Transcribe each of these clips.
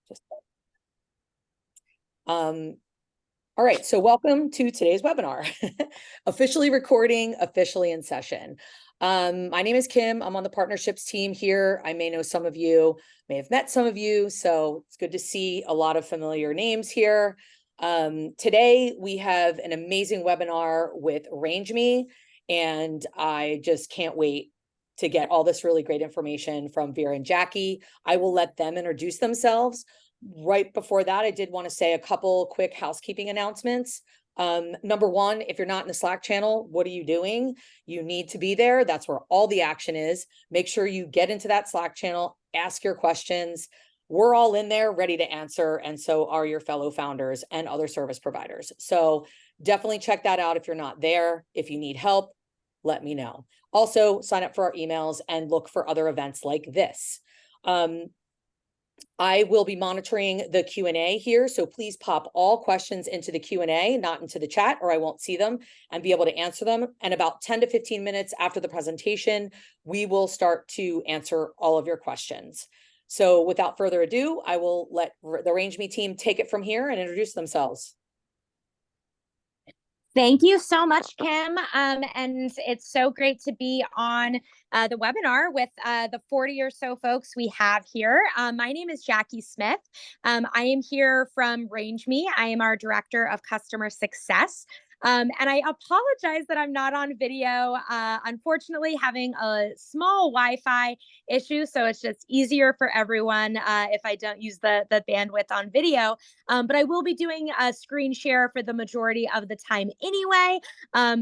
Just all right, so welcome to today's webinar. Officially recording, officially in session. My name is Kim. I'm on the partnerships team here. I may know some of you, may have met some of you, so it's good to see a lot of familiar names here. Today, we have an amazing webinar with RangeMe, and I just can't wait to get all this really great information from Vera and Jackie. I will let them introduce themselves. Right before that, I did want to say a couple quick housekeeping announcements. Number one, if you're not in the Slack channel, what are you doing? You need to be there. That's where all the action is. Make sure you get into that Slack channel, ask your questions. We're all in there ready to answer, and so are your fellow founders and other service providers. So definitely check that out if you're not there. If you need help, let me know. Also, sign up for our emails and look for other events like this. I will be monitoring the Q&A here, so please pop all questions into the Q&A, not into the chat, or I won't see them and be able to answer them. And about 10 to 15 minutes after the presentation, we will start to answer all of your questions. So without further ado, I will let the RangeMe team take it from here and introduce themselves. Thank you so much, Kim. And it's so great to be on the webinar with the 40 or so folks we have here. My name is Jackie Smith. I am here from RangeMe. I am our Director of Customer Success. And I apologize that I'm not on video. Unfortunately, having a small Wi-Fi issue, so it's just easier for everyone if I don't use the bandwidth on video. But I will be doing a screen share for the majority of the time anyway.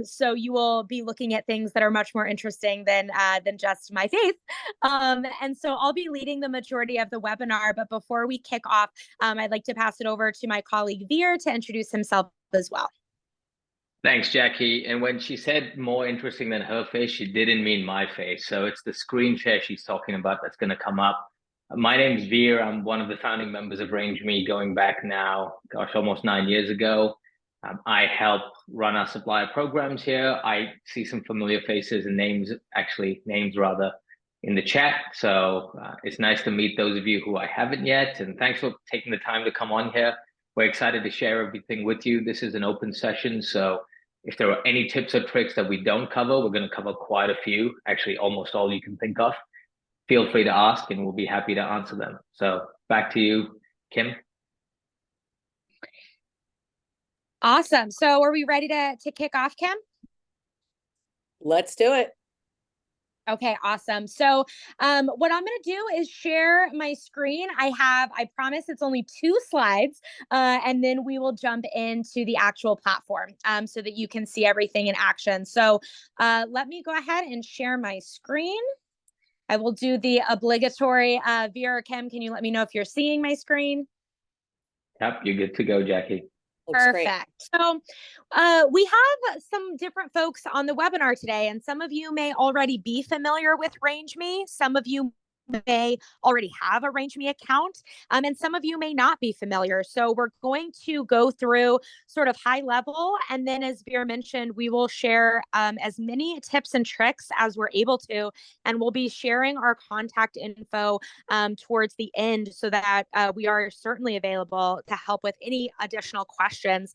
So you will be looking at things that are much more interesting than just my face. And so I'll be leading the majority of the webinar. But before we kick off, I'd like to pass it over to my colleague Veer to introduce himself as well. Thanks, Jackie. And when she said more interesting than her face, she didn't mean my face. So it's the screen share she's talking about that's going to come up. My name's Veer. I'm one of the founding members of RangeMe going back now, gosh, almost 9 years ago. I help run our supplier programs here. I see some familiar faces and names rather, in the chat. So it's nice to meet those of you who I haven't yet. And thanks for taking the time to come on here. We're excited to share everything with you. This is an open session, so if there are any tips or tricks that we don't cover, we're going to cover quite a few, actually almost all you can think of. Feel free to ask and we'll be happy to answer them. So back to you, Kim. Awesome. So are we ready to kick off, Kim? Let's do it. Okay, awesome. So what I'm going to do is share my screen. I promise it's only 2 slides, and then we will jump into the actual platform so that you can see everything in action. So let me go ahead and share my screen. I will do the obligatory, Vera or Kim, can you let me know if you're seeing my screen? Yep, you're good to go, Jackie. Perfect. So we have some different folks on the webinar today, and some of you may already be familiar with RangeMe. Some of you may already have a RangeMe account, and some of you may not be familiar. So we're going to go through sort of high level, and then as Vera mentioned, we will share as many tips and tricks as we're able to, and we'll be sharing our contact info towards the end so that we are certainly available to help with any additional questions.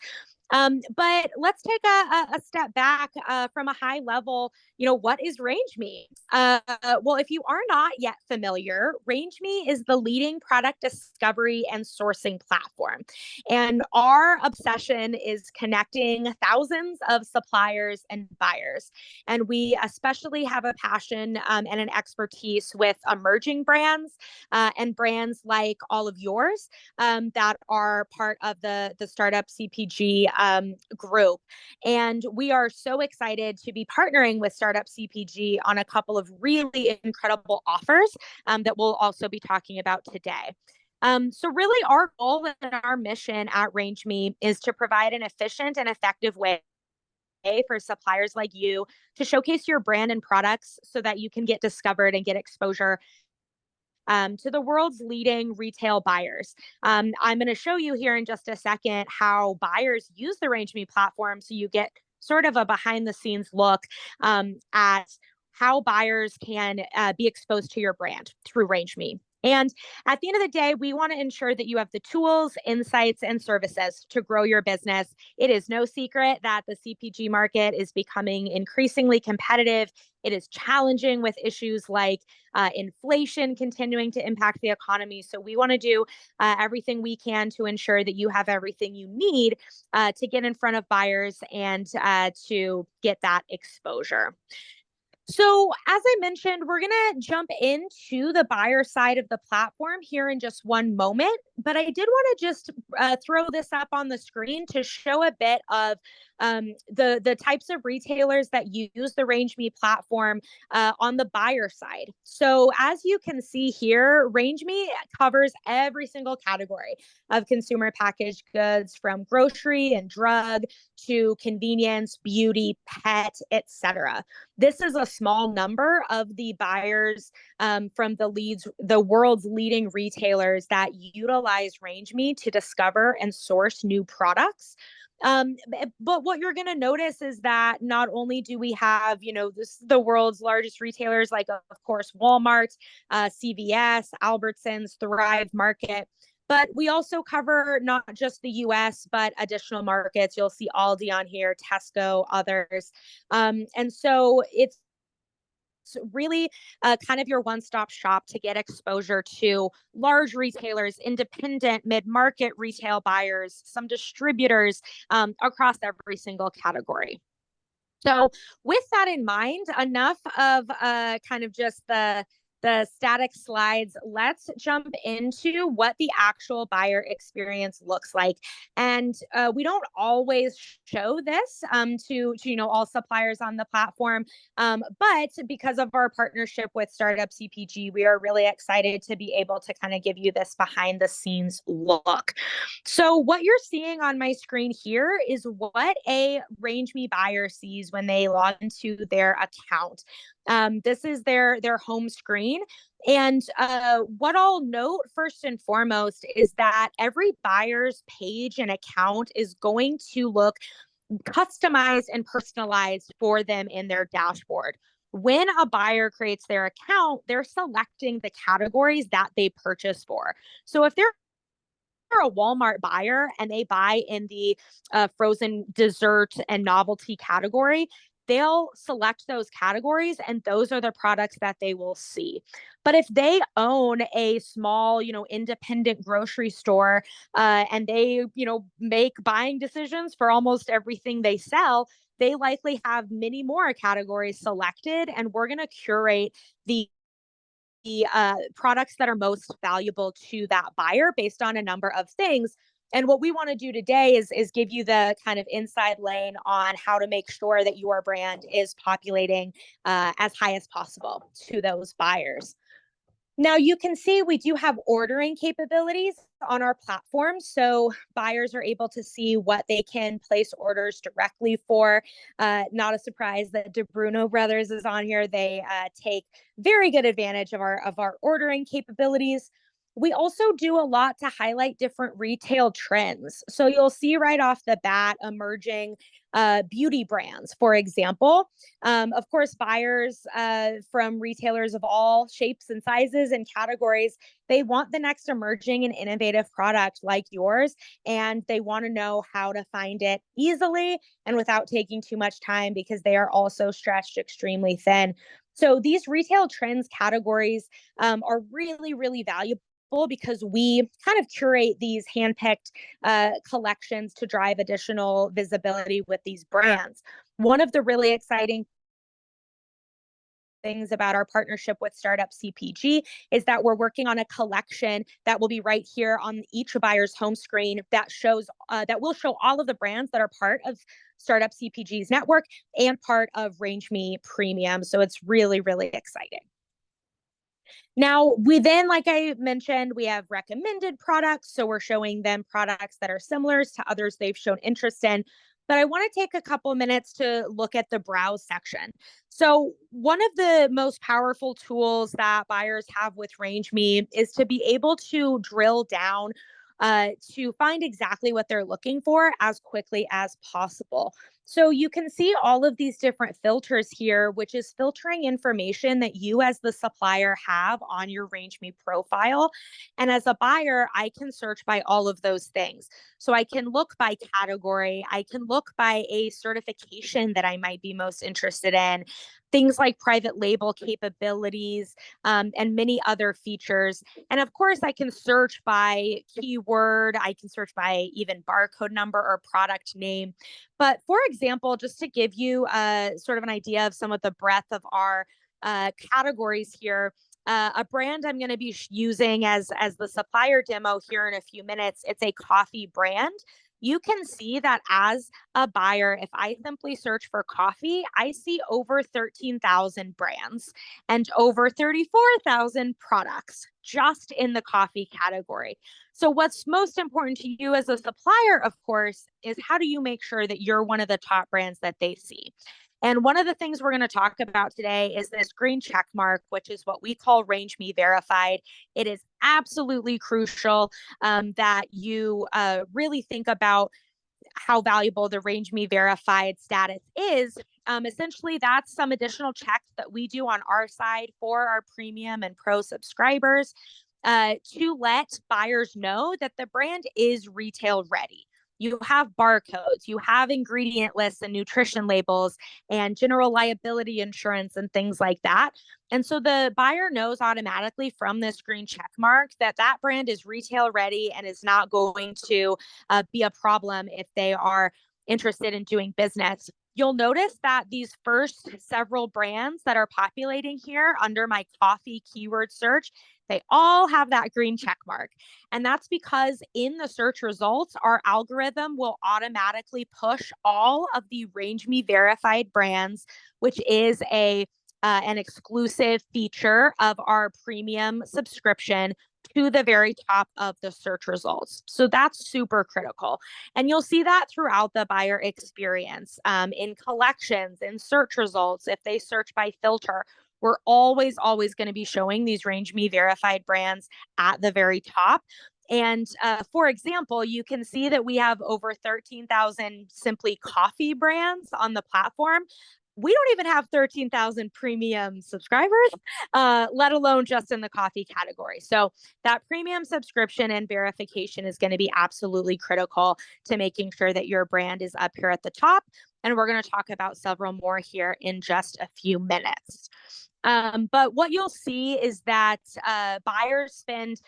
But let's take a step back from a high level. What is RangeMe? Well, if you are not yet familiar, RangeMe is the leading product discovery and sourcing platform. And our obsession is connecting thousands of suppliers and buyers. And we especially have a passion and an expertise with emerging brands and brands like all of yours that are part of the Startup CPG group. And we are so excited to be partnering with Startup CPG on a couple of really incredible offers that we'll also be talking about today. So really our goal and our mission at RangeMe is to provide an efficient and effective way for suppliers like you to showcase your brand and products so that you can get discovered and get exposure to the world's leading retail buyers. I'm going to show you here in just a second how buyers use the RangeMe platform so you get sort of a behind the scenes look at how buyers can be exposed to your brand through RangeMe. And at the end of the day, we want to ensure that you have the tools, insights, and services to grow your business. It is no secret that the CPG market is becoming increasingly competitive. It is challenging with issues like inflation continuing to impact the economy. So we want to do everything we can to ensure that you have everything you need to get in front of buyers and to get that exposure. So, as I mentioned, we're going to jump into the buyer side of the platform here in just one moment. But I did want to just throw this up on the screen to show a bit of the types of retailers that use the RangeMe platform on the buyer side. So, as you can see here, RangeMe covers every single category of consumer packaged goods, from grocery and drug to convenience, beauty, pet, etc. This is a small number of the buyers from the world's leading retailers that utilize RangeMe to discover and source new products. But what you're going to notice is that not only do we have, the world's largest retailers, like, of course, Walmart, CVS, Albertsons, Thrive Market, but we also cover not just the US, but additional markets. You'll see Aldi on here, Tesco, others. And so it's really kind of your one-stop shop to get exposure to large retailers, independent mid-market retail buyers, some distributors across every single category. So with that in mind, enough of kind of just the static slides. Let's jump into what the actual buyer experience looks like. And we don't always show this to all suppliers on the platform, but because of our partnership with Startup CPG, we are really excited to be able to kind of give you this behind the scenes look. So what you're seeing on my screen here is what a RangeMe buyer sees when they log into their account. This is their home screen. And what I'll note first and foremost is that every buyer's page and account is going to look customized and personalized for them in their dashboard. When a buyer creates their account, they're selecting the categories that they purchase for. So if they're a Walmart buyer and they buy in the frozen dessert and novelty category, they'll select those categories and those are the products that they will see. But if they own a small, independent grocery store and they, make buying decisions for almost everything they sell, they likely have many more categories selected, and we're going to curate the products that are most valuable to that buyer based on a number of things. And what we want to do today is give you the kind of inside lane on how to make sure that your brand is populating as high as possible to those buyers. Now, you can see we do have ordering capabilities on our platform. So buyers are able to see what they can place orders directly for. Not a surprise that DeBruno Brothers is on here. They take very good advantage of our ordering capabilities. We also do a lot to highlight different retail trends. So you'll see right off the bat emerging beauty brands, for example. Of course, buyers from retailers of all shapes and sizes and categories, they want the next emerging and innovative product like yours, and they want to know how to find it easily and without taking too much time, because they are also stretched extremely thin. So these retail trends categories are really, really valuable, because we kind of curate these handpicked collections to drive additional visibility with these brands. One of the really exciting things about our partnership with Startup CPG is that we're working on a collection that will be right here on each buyer's home screen that will show all of the brands that are part of Startup CPG's network and part of RangeMe Premium. So it's really, really exciting. Now, we then, like I mentioned, we have recommended products. So we're showing them products that are similar to others they've shown interest in. But I want to take a couple minutes to look at the browse section. So one of the most powerful tools that buyers have with RangeMe is to be able to drill down to find exactly what they're looking for as quickly as possible. So you can see all of these different filters here, which is filtering information that you as the supplier have on your RangeMe profile. And as a buyer, I can search by all of those things. So I can look by category, I can look by a certification that I might be most interested in, things like private label capabilities, and many other features. And of course, I can search by keyword, I can search by even barcode number or product name. But for example, just to give you sort of an idea of some of the breadth of our categories here, a brand I'm going to be using as the supplier demo here in a few minutes, it's a coffee brand. You can see that as a buyer, if I simply search for coffee, I see over 13,000 brands and over 34,000 products just in the coffee category. So what's most important to you as a supplier, of course, is how do you make sure that you're one of the top brands that they see? And one of the things we're going to talk about today is this green check mark, which is what we call RangeMe verified. It is absolutely crucial that you really think about how valuable the RangeMe verified status is. Essentially, that's some additional checks that we do on our side for our premium and pro subscribers to let buyers know that the brand is retail ready. You have barcodes, you have ingredient lists and nutrition labels and general liability insurance and things like that. And so the buyer knows automatically from this green check mark that that brand is retail ready and is not going to be a problem if they are interested in doing business. You'll notice that these first several brands that are populating here under my coffee keyword search, they all have that green check mark. And that's because in the search results, our algorithm will automatically push all of the RangeMe verified brands, which is an exclusive feature of our premium subscription, to the very top of the search results. So that's super critical. And you'll see that throughout the buyer experience in collections, in search results. If they search by filter, we're always going to be showing these RangeMe verified brands at the very top. And for example, you can see that we have over 13,000 simply coffee brands on the platform. We don't even have 13,000 premium subscribers, let alone just in the coffee category. So that premium subscription and verification is going to be absolutely critical to making sure that your brand is up here at the top. And we're going to talk about several more here in just a few minutes. But what you'll see is that buyers spend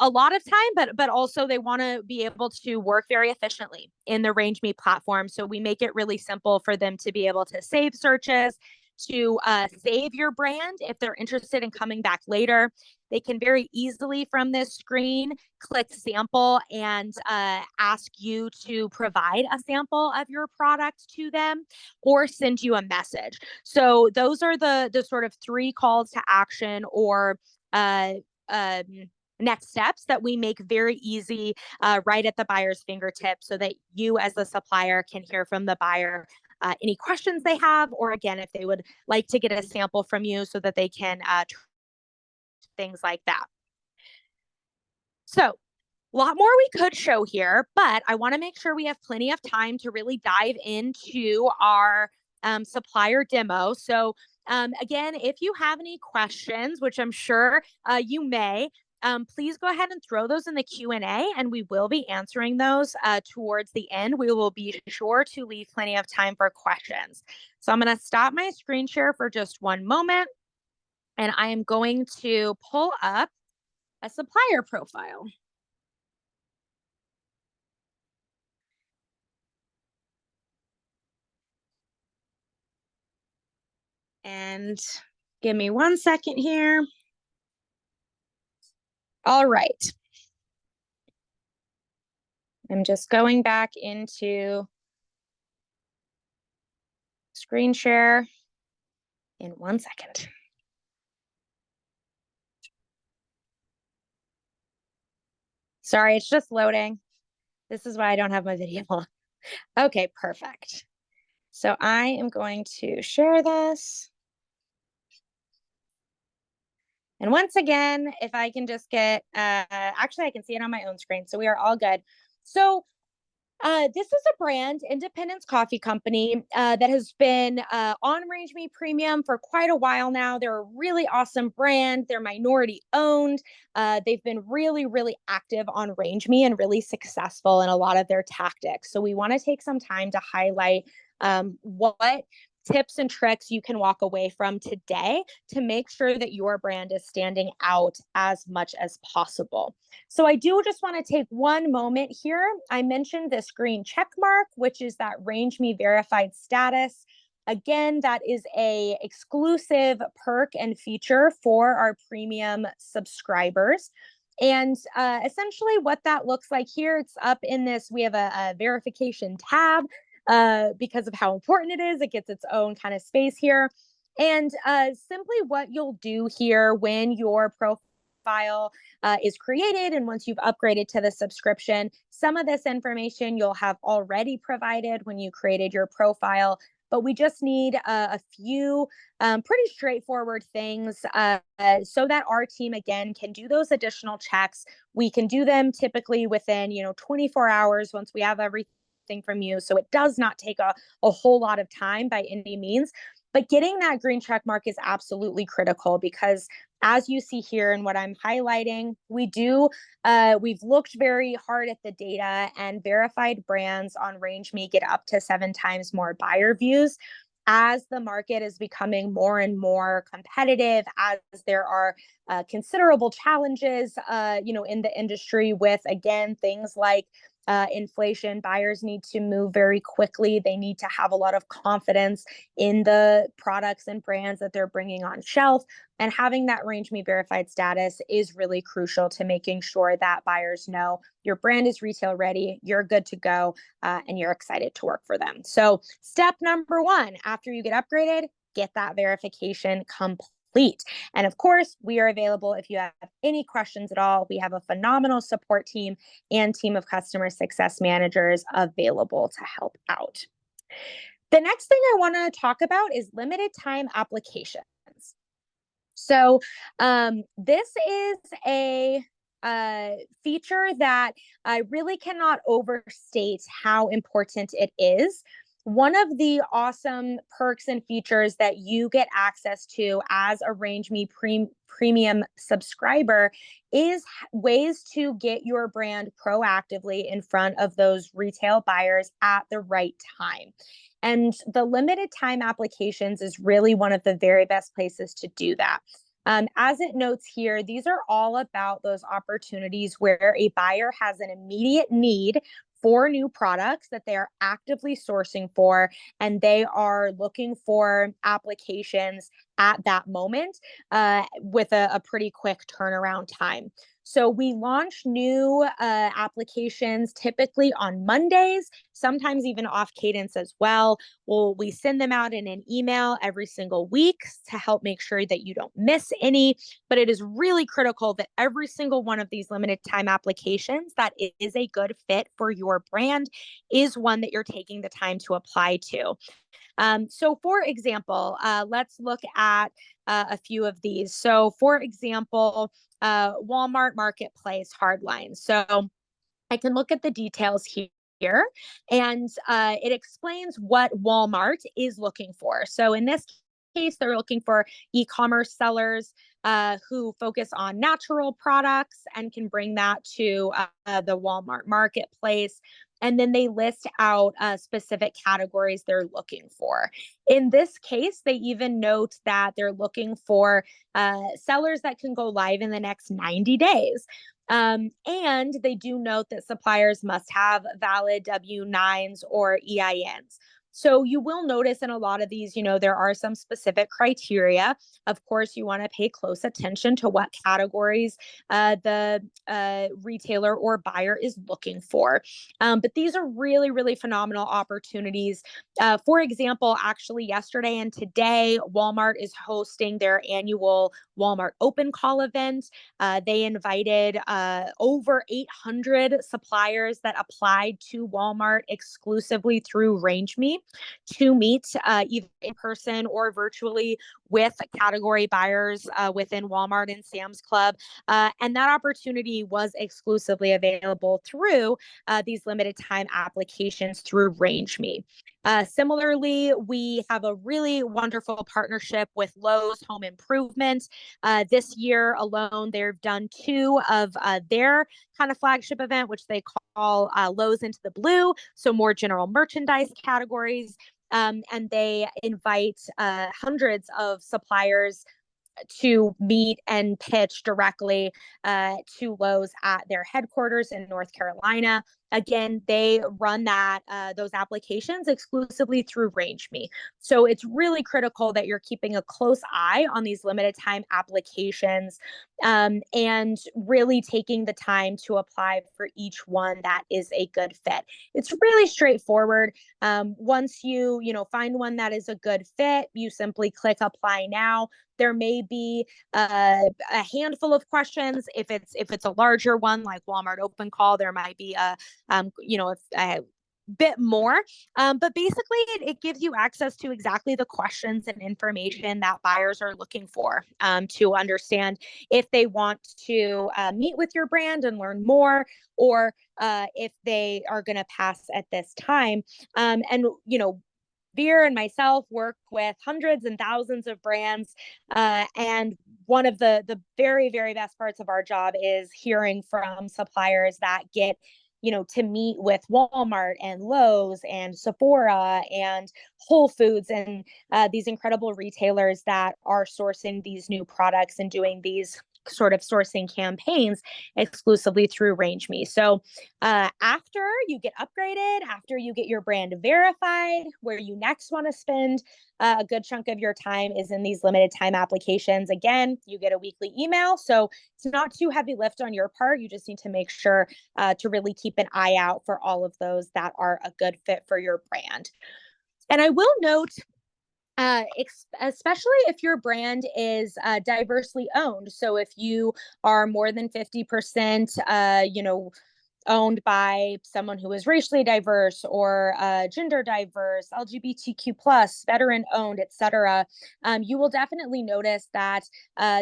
a lot of time, but also they want to be able to work very efficiently in the RangeMe platform. So we make it really simple for them to be able to save searches, to save your brand if they're interested in coming back later. They can very easily from this screen click sample and ask you to provide a sample of your product to them or send you a message. So those are the sort of three calls to action or next steps that we make very easy right at the buyer's fingertips so that you as the supplier can hear from the buyer any questions they have, or again, if they would like to get a sample from you so that they can things like that. So a lot more we could show here, but I want to make sure we have plenty of time to really dive into our supplier demo. So again, if you have any questions, which I'm sure you may, please go ahead and throw those in the Q&A and we will be answering those towards the end. We will be sure to leave plenty of time for questions. So I'm going to stop my screen share for just one moment and I am going to pull up a supplier profile. And give me 1 second here. All right. I'm just going back into screen share in 1 second. Sorry, it's just loading. This is why I don't have my video on. Okay, perfect. So I am going to share this. And once again, if I can just get, actually I can see it on my own screen, so we are all good. So This is a brand, Independence Coffee Company, that has been on RangeMe Premium for quite a while now. They're a really awesome brand. They're minority owned. They've been really, really active on RangeMe and really successful in a lot of their tactics. So we want to take some time to highlight what tips and tricks you can walk away from today to make sure that your brand is standing out as much as possible. So I do just want to take one moment here. I mentioned this green check mark, which is that RangeMe verified status. Again, that is a exclusive perk and feature for our premium subscribers. And essentially what that looks like here, it's up in this, we have a verification tab because of how important it is. It gets its own kind of space here. And simply what you'll do here when your profile is created and once you've upgraded to the subscription, some of this information you'll have already provided when you created your profile. But we just need a few pretty straightforward things so that our team, again, can do those additional checks. We can do them typically within, 24 hours once we have everything from you. So it does not take a whole lot of time by any means. But getting that green check mark is absolutely critical because as you see here and what I'm highlighting, we've looked very hard at the data and verified brands on RangeMe get up to 7 times more buyer views. As the market is becoming more and more competitive, as there are considerable challenges, in the industry with, again, things like inflation, buyers need to move very quickly. They need to have a lot of confidence in the products and brands that they're bringing on shelf. And having that RangeMe verified status is really crucial to making sure that buyers know your brand is retail ready, you're good to go, and you're excited to work for them. So step number 1, after you get upgraded, get that verification complete. And of course, we are available if you have any questions at all. We have a phenomenal support team and team of customer success managers available to help out. The next thing I want to talk about is limited time applications. So this is a feature that I really cannot overstate how important it is. One of the awesome perks and features that you get access to as a RangeMe Premium subscriber is ways to get your brand proactively in front of those retail buyers at the right time. And the limited time applications is really one of the very best places to do that. As it notes here, these are all about those opportunities where a buyer has an immediate need for new products that they are actively sourcing for, and they are looking for applications at that moment with a pretty quick turnaround time. So we launch new applications typically on Mondays, sometimes even off cadence as well. We send them out in an email every single week to help make sure that you don't miss any. But it is really critical that every single one of these limited time applications that is a good fit for your brand is one that you're taking the time to apply to. So for example, let's look at a few of these. So for example, Walmart Marketplace Hardline. So I can look at the details here and it explains what Walmart is looking for. So in this case, they're looking for e-commerce sellers who focus on natural products and can bring that to the Walmart Marketplace. And then they list out specific categories they're looking for. In this case, they even note that they're looking for sellers that can go live in the next 90 days. And they do note that suppliers must have valid W-9s or EINs. So you will notice in a lot of these, there are some specific criteria. Of course, you want to pay close attention to what categories the retailer or buyer is looking for. But these are really, really phenomenal opportunities. For example, actually yesterday and today, Walmart is hosting their annual Walmart Open Call event. They invited over 800 suppliers that applied to Walmart exclusively through RangeMe. to meet either in person or virtually with category buyers within Walmart and Sam's Club. And that opportunity was exclusively available through these limited time applications through RangeMe. Similarly, we have a really wonderful partnership with Lowe's Home Improvement. This year alone, they've done 2 of their kind of flagship event, which they call Lowe's Into the Blue, so more general merchandise categories. And they invite hundreds of suppliers to meet and pitch directly to Lowe's at their headquarters in North Carolina. Again, they run those applications exclusively through RangeMe. So it's really critical that you're keeping a close eye on these limited time applications and really taking the time to apply for each one that is a good fit. It's really straightforward. Once you find one that is a good fit, you simply click apply now. There may be a handful of questions. If it's a larger one like Walmart Open Call, there might be a bit more. But basically, it gives you access to exactly the questions and information that buyers are looking for to understand if they want to meet with your brand and learn more, or if they are going to pass at this time. Veer and myself work with hundreds and thousands of brands. And one of the very, very best parts of our job is hearing from suppliers that get to meet with Walmart and Lowe's and Sephora and Whole Foods and these incredible retailers that are sourcing these new products and doing these sort of sourcing campaigns exclusively through RangeMe. So after you get upgraded, after you get your brand verified, where you next want to spend a good chunk of your time is in these limited time applications. Again, you get a weekly email, so it's not too heavy lift on your part. You just need to make sure to really keep an eye out for all of those that are a good fit for your brand. And I will note, especially if your brand is diversely owned. So if you are more than 50%, owned by someone who is racially diverse or gender diverse, LGBTQ plus, veteran owned, etc., you will definitely notice that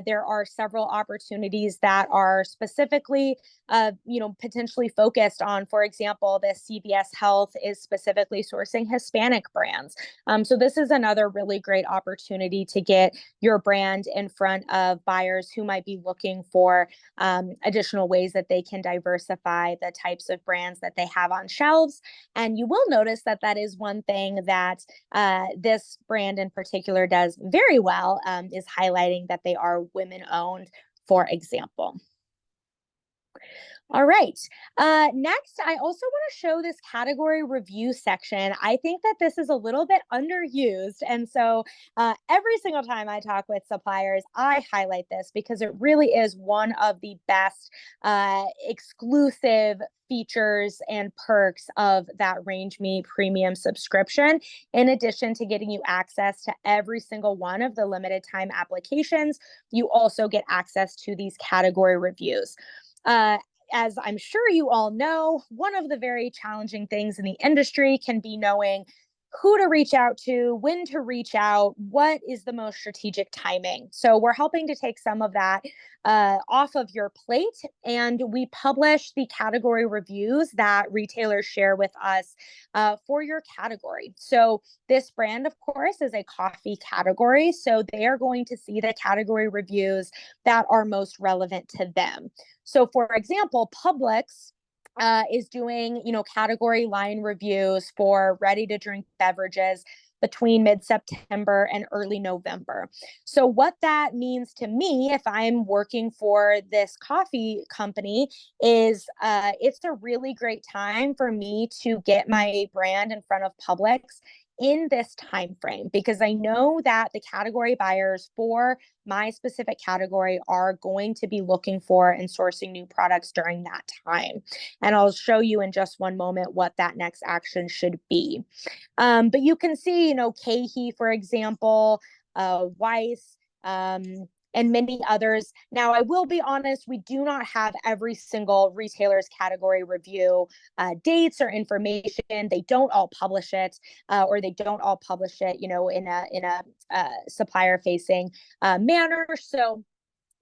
there are several opportunities that are specifically, potentially focused on. For example, the CVS Health is specifically sourcing Hispanic brands. So this is another really great opportunity to get your brand in front of buyers who might be looking for additional ways that they can diversify the types of brands that they have on shelves. And you will notice that that is one thing that this brand in particular does very well, is highlighting that they are women owned, for example. All right. Next, I also want to show this category review section. I think that this is a little bit underused. And so every single time I talk with suppliers, I highlight this because it really is one of the best exclusive features and perks of that RangeMe Premium subscription. In addition to getting you access to every single one of the limited time applications, you also get access to these category reviews. As I'm sure you all know, one of the very challenging things in the industry can be knowing who to reach out to, when to reach out, what is the most strategic timing. So we're helping to take some of that off of your plate, and we publish the category reviews that retailers share with us for your category. So this brand, of course, is a coffee category, so they are going to see the category reviews that are most relevant to them. So for example, Publix is doing, category line reviews for ready to drink beverages between mid-September and early November. So what that means to me, if I'm working for this coffee company, is it's a really great time for me to get my brand in front of Publix in this time frame, because I know that the category buyers for my specific category are going to be looking for and sourcing new products during that time. And I'll show you in just one moment what that next action should be. But you can see, KeHE, for example, Weiss, and many others. Now, I will be honest, we do not have every single retailer's category review dates or information. They don't all publish it, or they don't all publish it, you know, in a supplier facing manner. So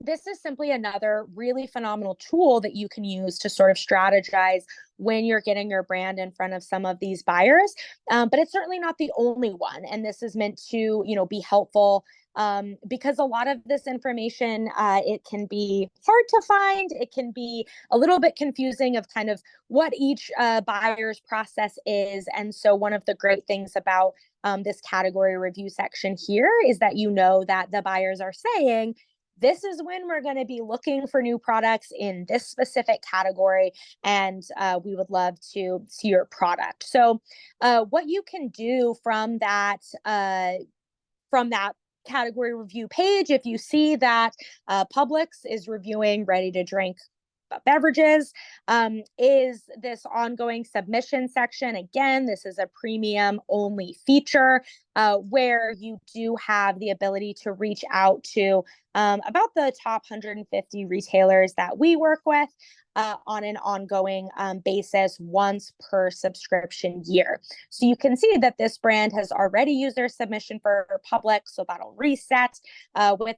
this is simply another really phenomenal tool that you can use to sort of strategize when you're getting your brand in front of some of these buyers. But it's certainly not the only one. And this is meant to, you know, be helpful because a lot of this information, it can be hard to find. It can be a little bit confusing of kind of what each buyer's process is. And so one of the great things about this category review section here is that you know that the buyers are saying, this is when we're going to be looking for new products in this specific category, and we would love to see your product. So what you can do from that category review page, if you see that Publix is reviewing ready to drink beverages, is this ongoing submission section. Again, this is a premium only feature where you do have the ability to reach out to about the top 150 retailers that we work with on an ongoing basis once per subscription year. So you can see that this brand has already used their submission for Publix, so that'll reset with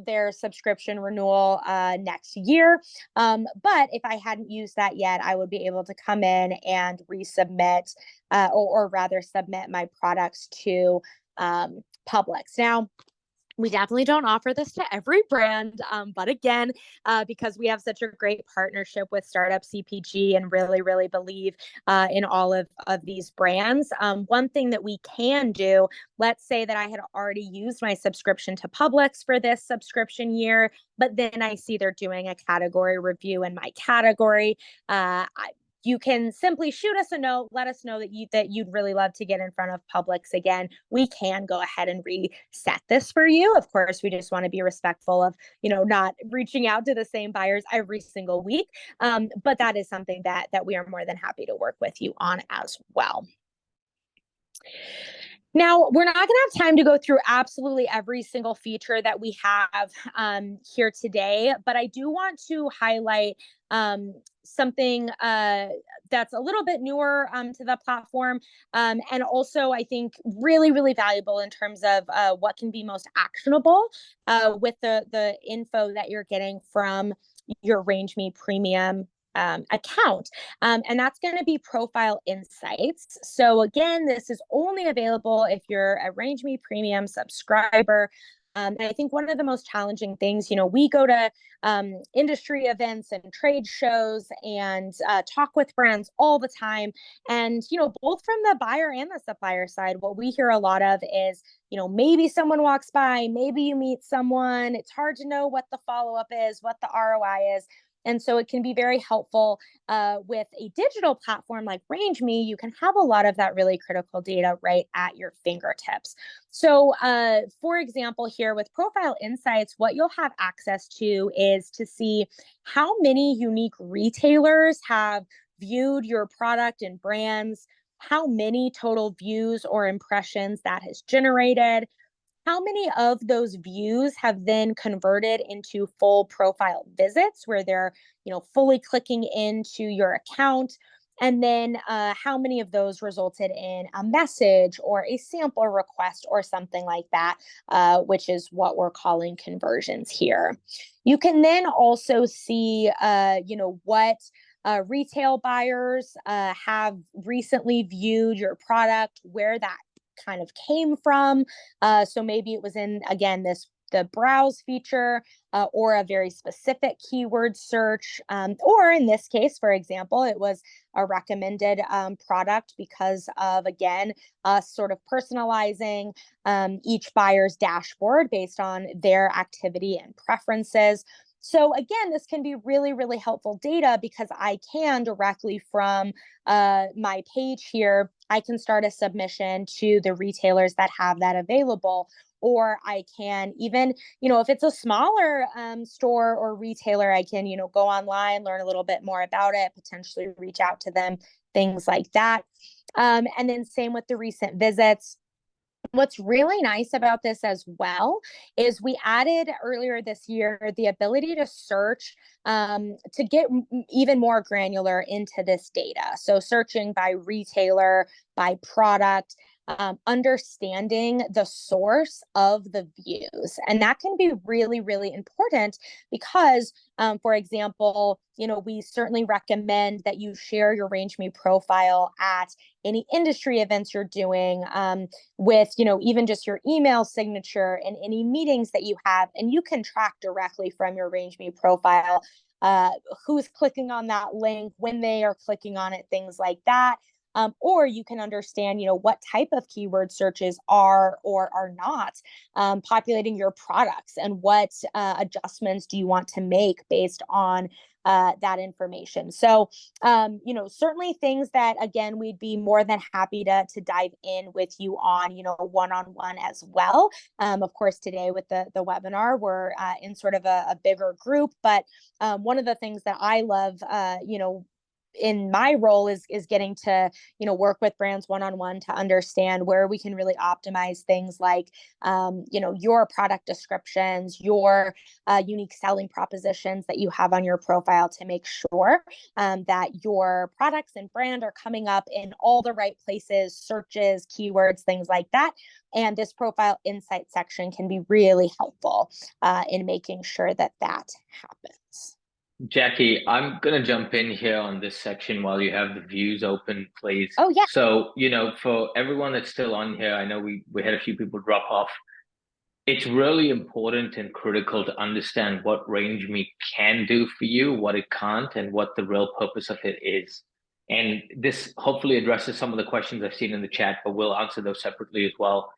their subscription renewal next year. But if I hadn't used that yet, I would be able to come in and resubmit or rather submit my products to Publix. Now, we definitely don't offer this to every brand, but again, because we have such a great partnership with Startup CPG and really, really believe in all of these brands, one thing that we can do, let's say that I had already used my subscription to Publix for this subscription year, but then I see they're doing a category review in my category. You can simply shoot us a note, let us know that you'd really love to get in front of Publix again. We can go ahead and reset this for you. Of course, we just want to be respectful of, you know, not reaching out to the same buyers every single week. But that is something that we are more than happy to work with you on as well. Now, we're not going to have time to go through absolutely every single feature that we have here today, but I do want to highlight something that's a little bit newer to the platform, and also I think really, really valuable in terms of what can be most actionable with the info that you're getting from your RangeMe Premium account. And that's going to be profile insights. So again, this is only available if you're a RangeMe Premium subscriber. And I think one of the most challenging things, you know, we go to industry events and trade shows and talk with brands all the time. And, you know, both from the buyer and the supplier side, what we hear a lot of is, you know, maybe someone walks by, maybe you meet someone. It's hard to know what the follow-up is, what the ROI is. And so it can be very helpful with a digital platform like RangeMe. You can have a lot of that really critical data right at your fingertips. So for example, here with Profile Insights, what you'll have access to is to see how many unique retailers have viewed your product and brands, how many total views or impressions that has generated, how many of those views have then converted into full profile visits where they're, you know, fully clicking into your account, and then how many of those resulted in a message or a sample request or something like that, which is what we're calling conversions here. You can then also see, you know, what retail buyers have recently viewed your product, where that kind of came from. So maybe it was in, again, the browse feature or a very specific keyword search. Or in this case, for example, it was a recommended product because of, again, sort of personalizing each buyer's dashboard based on their activity and preferences. So again, this can be really, really helpful data because I can directly from my page here, I can start a submission to the retailers that have that available. Or I can even, you know, if it's a smaller store or retailer, I can, you know, go online, learn a little bit more about it, potentially reach out to them, things like that. And then same with the recent visits. What's really nice about this as well is we added earlier this year the ability to search to get even more granular into this data. So searching by retailer, by product, understanding the source of the views. And that can be really, really important because, for example, we certainly recommend that you share your RangeMe profile at any industry events you're doing, with, even just your email signature and any meetings that you have. And you can track directly from your RangeMe profile who's clicking on that link, when they are clicking on it, things like that. Or you can understand, what type of keyword searches are or are not populating your products, and what adjustments do you want to make based on that information. So, certainly things that, again, we'd be more than happy to dive in with you on, one-on-one as well. Of course, today with the webinar, we're in sort of a bigger group, but one of the things that I love, in my role is getting to work with brands one-on-one to understand where we can really optimize things like your product descriptions, your unique selling propositions that you have on your profile, to make sure that your products and brand are coming up in all the right places, searches, keywords, things like that. And this profile insight section can be really helpful in making sure that happens. Jackie, I'm going to jump in here on this section while you have the views open, please. Oh, yeah. So, for everyone that's still on here, I know we had a few people drop off. It's really important and critical to understand what RangeMe can do for you, what it can't, and what the real purpose of it is. And this hopefully addresses some of the questions I've seen in the chat, but we'll answer those separately as well.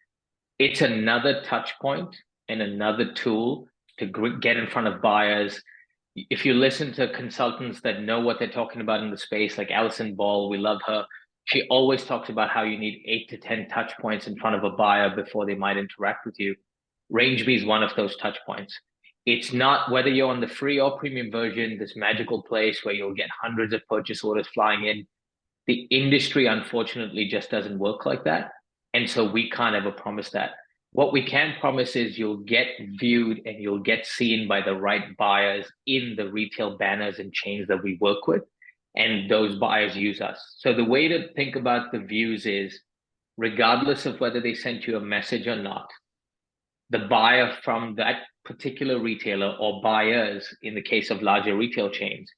It's another touch point and another tool to get in front of buyers. If you listen to consultants that know what they're talking about in the space, like Alison Ball, we love her. She always talks about how you need 8 to 10 touch points in front of a buyer before they might interact with you. RangeMe is one of those touch points. It's not, whether you're on the free or premium version, this magical place where you'll get hundreds of purchase orders flying in. The industry, unfortunately, just doesn't work like that. And so we can't ever promise that. What we can promise is you'll get viewed and you'll get seen by the right buyers in the retail banners and chains that we work with, and those buyers use us. So the way to think about the views is, regardless of whether they sent you a message or not, the buyer from that particular retailer, or buyers in the case of larger retail chains,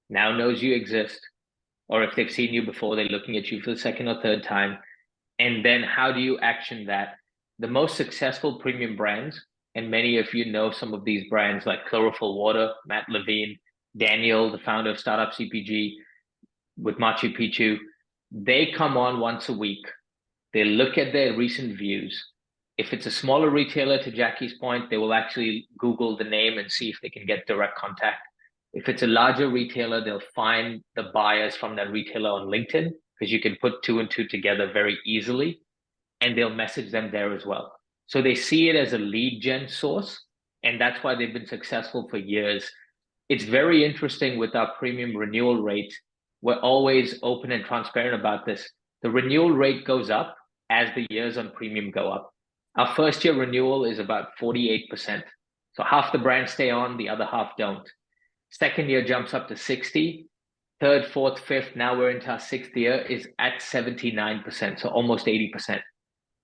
now knows you exist. Or if they've seen you before, they're looking at you for the second or third time. And then how do you action that? The most successful premium brands, and many of you know some of these brands like Chlorophyll Water, Matt Levine, Daniel, the founder of Startup CPG with Machu Picchu, they come on once a week. They look at their recent views. If it's a smaller retailer, to Jackie's point, they will actually Google the name and see if they can get direct contact. If it's a larger retailer, they'll find the buyers from that retailer on LinkedIn, because you can put 2 and 2 together very easily, and they'll message them there as well. So they see it as a lead gen source, and that's why they've been successful for years. It's very interesting with our premium renewal rate. We're always open and transparent about this. The renewal rate goes up as the years on premium go up. Our first year renewal is about 48%. So half the brands stay on, the other half don't. Second year jumps up to 60. Third, fourth, fifth, now we're into our 6th year, is at 79%, so almost 80%.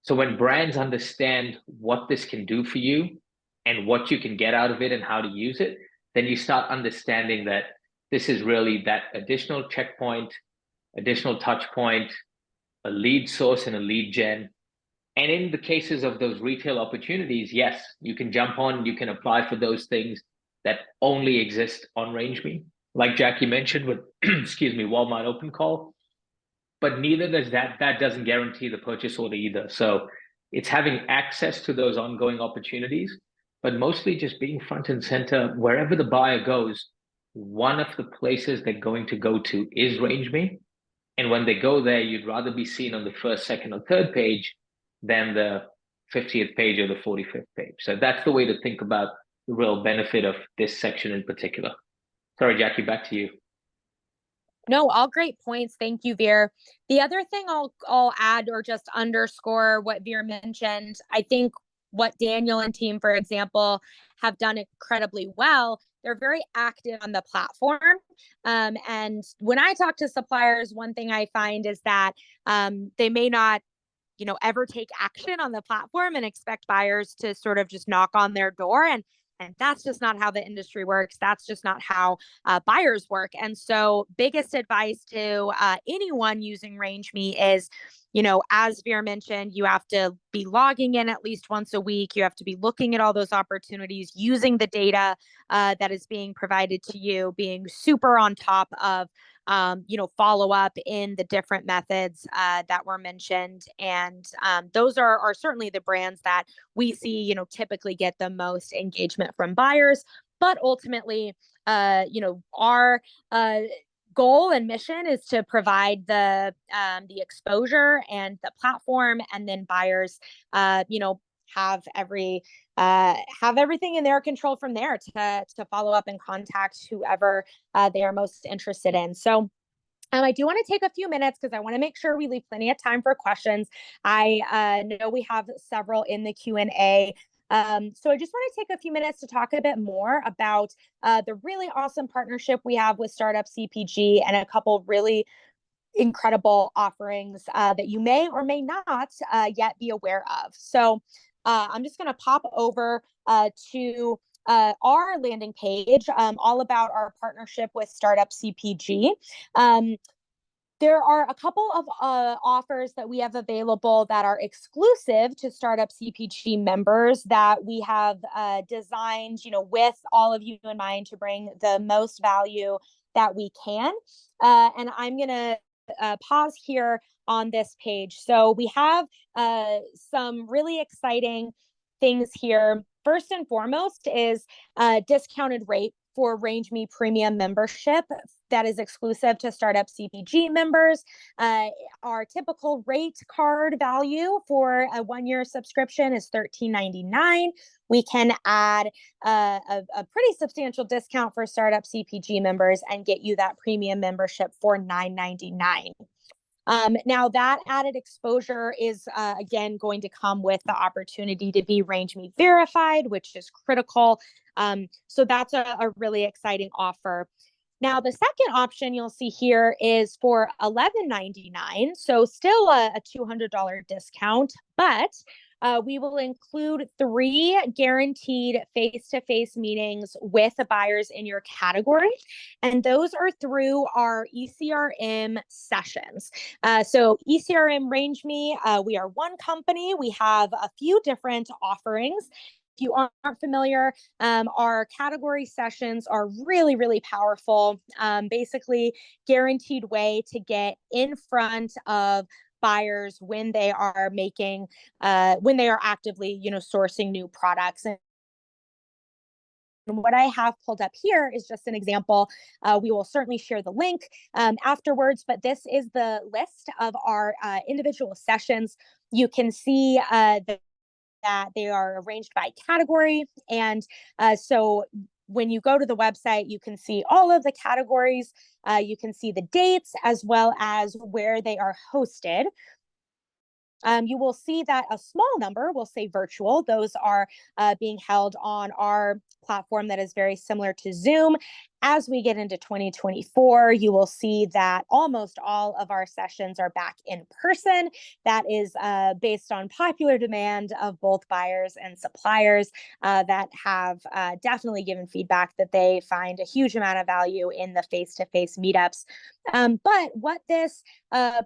So when brands understand what this can do for you and what you can get out of it and how to use it, then you start understanding that this is really that additional checkpoint, additional touch point, a lead source and a lead gen. And in the cases of those retail opportunities, yes, you can jump on, you can apply for those things that only exist on RangeMe. Like Jackie mentioned with, excuse me, Walmart Open Call. But neither does that doesn't guarantee the purchase order either. So it's having access to those ongoing opportunities, but mostly just being front and center wherever the buyer goes. One of the places they're going to go to is RangeMe. And when they go there, you'd rather be seen on the first, second, or third page than the 50th page or the 45th page. So that's the way to think about the real benefit of this section in particular. Sorry, Jackie, back to you. No, all great points. Thank you, Veer. The other thing I'll add or just underscore what Veer mentioned, I think what Daniel and team, for example, have done incredibly well. They're very active on the platform. And when I talk to suppliers, one thing I find is that they may not ever take action on the platform and expect buyers to sort of just knock on their door. And that's just not how the industry works. That's just not how buyers work. And so biggest advice to anyone using RangeMe is, as Veer mentioned, you have to be logging in at least once a week. You have to be looking at all those opportunities, using the data that is being provided to you, being super on top of follow up in the different methods that were mentioned. And those are certainly the brands that we see, typically get the most engagement from buyers. But ultimately, our goal and mission is to provide the exposure and the platform, and then buyers, have everything in their control from there to follow up and contact whoever they are most interested in. So I do want to take a few minutes because I want to make sure we leave plenty of time for questions. I know we have several in the Q&A. So I just want to take a few minutes to talk a bit more about the really awesome partnership we have with Startup CPG and a couple really incredible offerings that you may or may not yet be aware of. So I'm just going to pop over to our landing page, all about our partnership with Startup CPG. There are a couple of offers that we have available that are exclusive to Startup CPG members that we have designed, with all of you in mind to bring the most value that we can. And I'm going to pause here on this page. So we have some really exciting things here. First and foremost is a discounted rate for RangeMe Premium membership that is exclusive to Startup CPG members. Our typical rate card value for a 1-year subscription is $13.99. We can add a pretty substantial discount for Startup CPG members and get you that premium membership for $9.99. Now that added exposure is, again, going to come with the opportunity to be RangeMe verified, which is critical. So that's a really exciting offer. Now, the second option you'll see here is for $11.99. So still a $200 discount, but we will include 3 guaranteed face-to-face meetings with the buyers in your category. And those are through our ECRM sessions. So ECRM RangeMe, we are one company. We have a few different offerings. If you aren't familiar, our category sessions are really, really powerful. Basically, guaranteed way to get in front of buyers when they are actively, sourcing new products. And what I have pulled up here is just an example. We will certainly share the link afterwards, but this is the list of our individual sessions. You can see that they are arranged by category. And so when you go to the website, you can see all of the categories. You can see the dates as well as where they are hosted. You will see that a small number will say virtual. Those are being held on our platform that is very similar to Zoom. As we get into 2024, you will see that almost all of our sessions are back in person. That is based on popular demand of both buyers and suppliers that have definitely given feedback that they find a huge amount of value in the face-to-face meetups. But what this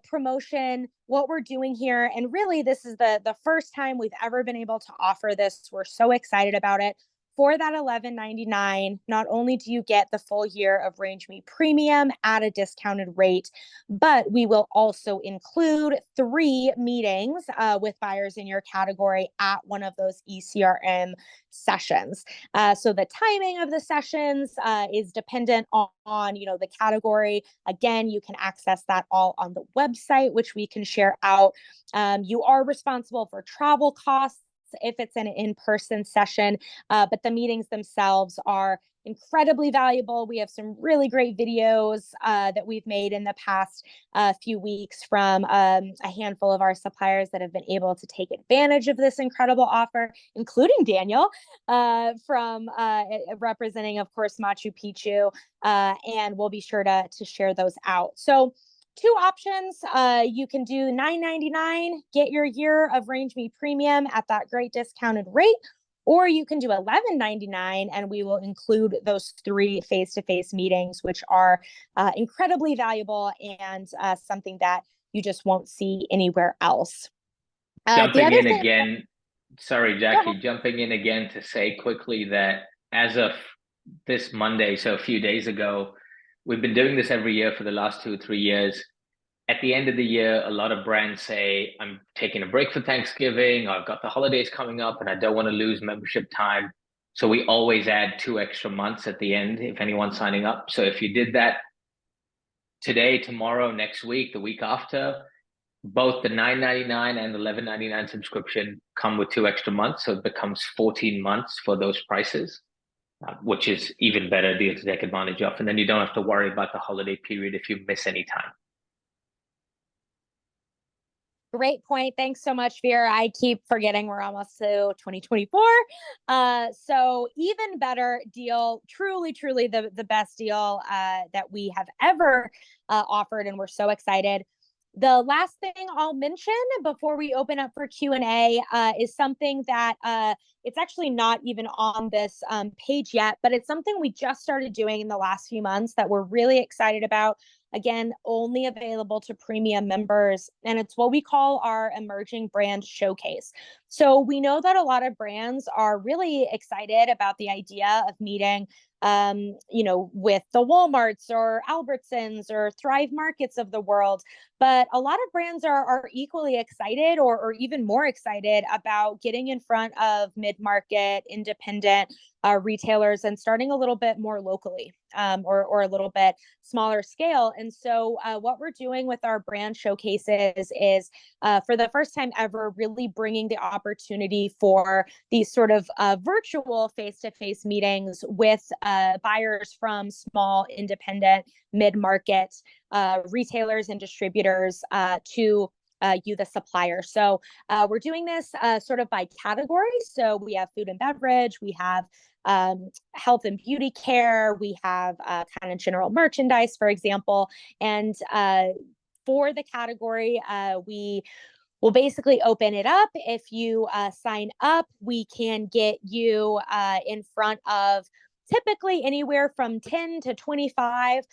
promotion, what we're doing here, and really this is the first time we've ever been able to offer this. We're so excited about it. For that $11.99, not only do you get the full year of RangeMe Premium at a discounted rate, but we will also include 3 meetings with buyers in your category at one of those ECRM sessions. So the timing of the sessions is dependent on the category. Again, you can access that all on the website, which we can share out. You are responsible for travel costs if it's an in-person session, but the meetings themselves are incredibly valuable. We have some really great videos that we've made in the past few weeks from a handful of our suppliers that have been able to take advantage of this incredible offer, including Daniel from representing, of course, Machu Picchu, and we'll be sure to share those out. So two options. You can do $9.99, get your year of RangeMe Premium at that great discounted rate, or you can do $11.99, and we will include those 3 face-to-face meetings, which are incredibly valuable and something that you just won't see anywhere else. Jumping in again, sorry, Jackie, jumping in again to say quickly that as of this Monday, so a few days ago, we've been doing this every year for the last 2 or 3 years. At the end of the year, a lot of brands say, I'm taking a break for Thanksgiving, I've got the holidays coming up and I don't want to lose membership time. So we always add 2 extra months at the end if anyone's signing up. So if you did that today, tomorrow, next week, the week after, both the $9.99 and $11.99 subscription come with 2 extra months. So it becomes 14 months for those prices, which is even better deal to take advantage of. And then you don't have to worry about the holiday period if you miss any time. Great point. Thanks so much, Veer. I keep forgetting we're almost to 2024. So even better deal, truly, truly the best deal that we have ever offered. And we're so excited. The last thing I'll mention before we open up for Q&A is something that it's actually not even on this page yet, but it's something we just started doing in the last few months that we're really excited about. Again, only available to premium members, and it's what we call our emerging brand showcase. So we know that a lot of brands are really excited about the idea of meeting with the Walmarts or Albertsons or Thrive Markets of the world. But a lot of brands are equally excited or even more excited about getting in front of mid-market, independent retailers and starting a little bit more locally or a little bit smaller scale. And so what we're doing with our brand showcases is for the first time ever, really bringing the opportunity for these sort of virtual face-to-face meetings with buyers from small, independent, mid-market retailers and distributors to you, the supplier. So we're doing this sort of by category. So we have food and beverage, we have health and beauty care, we have kind of general merchandise, for example. And for the category, we will basically open it up. If you sign up, we can get you in front of typically anywhere from 10 to 25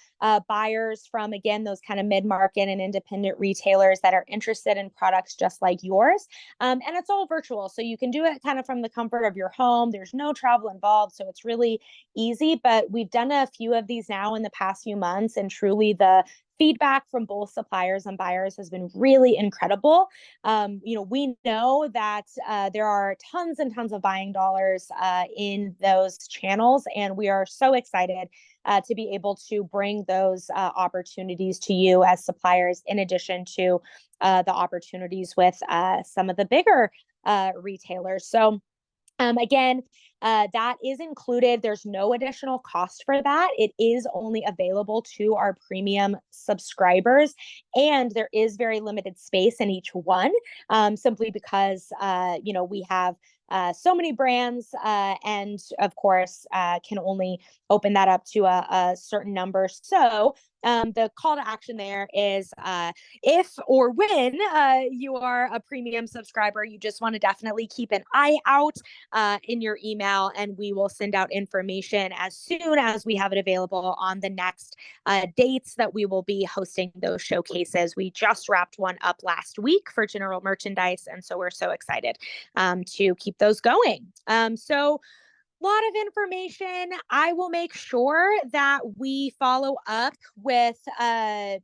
buyers from, again, those kind of mid-market and independent retailers that are interested in products just like yours. And it's all virtual. So you can do it kind of from the comfort of your home. There's no travel involved. So it's really easy. But we've done a few of these now in the past few months, and truly the feedback from both suppliers and buyers has been really incredible. We know that there are tons and tons of buying dollars in those channels, and we are so excited to be able to bring those opportunities to you as suppliers, in addition to the opportunities with some of the bigger retailers. So again, that is included. There's no additional cost for that. It is only available to our premium subscribers, and there is very limited space in each one, simply because, we have so many brands, and of course, can only open that up to a certain number. So the call to action there is if or when you are a premium subscriber, you just want to definitely keep an eye out in your email, and we will send out information as soon as we have it available on the next dates that we will be hosting those showcases. We just wrapped one up last week for general merchandise, and so we're so excited to keep those going. So lot of information. I will make sure that we follow up with our